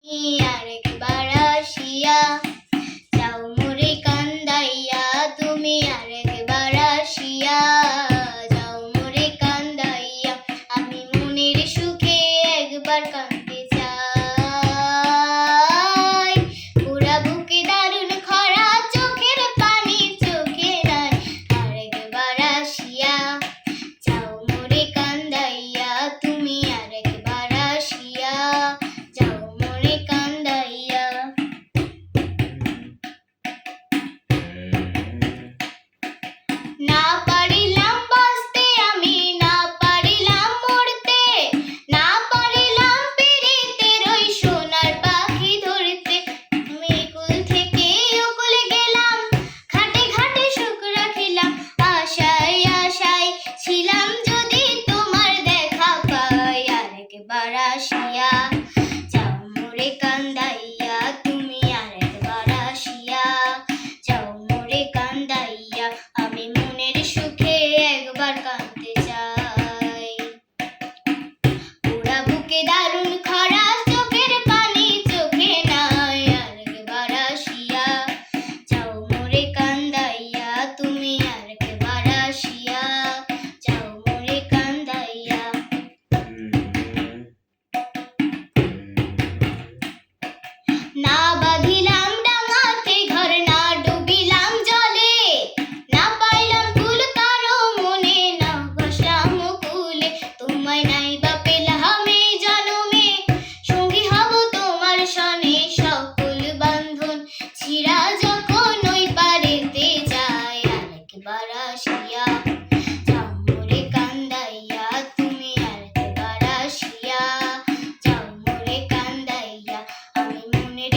আরেকবার আসিয়া যাও মোরে কান্দাইয়া, তুমি আরেকবার আসিয়া যাও মোরে কান্দাইয়া, আমি মনের সুখে একবার কাঁদতে চাই। পুরা বুকে দারুণ খরা, চোখের পানি চোখে নাই, আরেকবার আসিয়া যাও মোরে কান্দাইয়া, তুমি আরেকবার আসিয়া যাও মোরে কান্দাইয়া। না পারিলাম বাঁচতে আমি, না পারিলাম মরতে, না পারিলাম পিরিতের ওই সোনার পাখি ধরতে। আমি কুল থেকে ওকুলে গেলাম, ঘাটে ঘাটে সুখ রাখিলাম, আশায় আশায় ছিলাম যদি তোমার দেখা পাই। আরেকবার আসিয়া যাও মোরে কান্দাইয়া, তুমি আরেকবার আসিয়া যাও মোরে কান্দাইয়া, আমি মনের সুখে একবার কাঁদতে চাই। পুরা বুকে দারুণ খরা, চোখের পানি চোখে নাই, আরেকবার আসিয়া যাও মোরে কান্দাইয়া, তুমি আরেকবার আসিয়া যাও মোরে কান্দাইয়া। না বাঁধিলাম ডাঙাতে ঘর, না ডুবিলাম জলে, না পাইলাম কুল কারো মনে, না বসলাম কুলে। তোমায় নাই বা পেলাম এই জনমে, সঙ্গী হব তোমার সনে, সকল বান্ধন ছিঁড়া যখন ওই পারেতে যায়। আরেকবার আসিয়া যাও মোরে কান্দাইয়া, তুমি আরেকবার আসিয়া যাও মোরে কান্দাইয়া, আমি মনের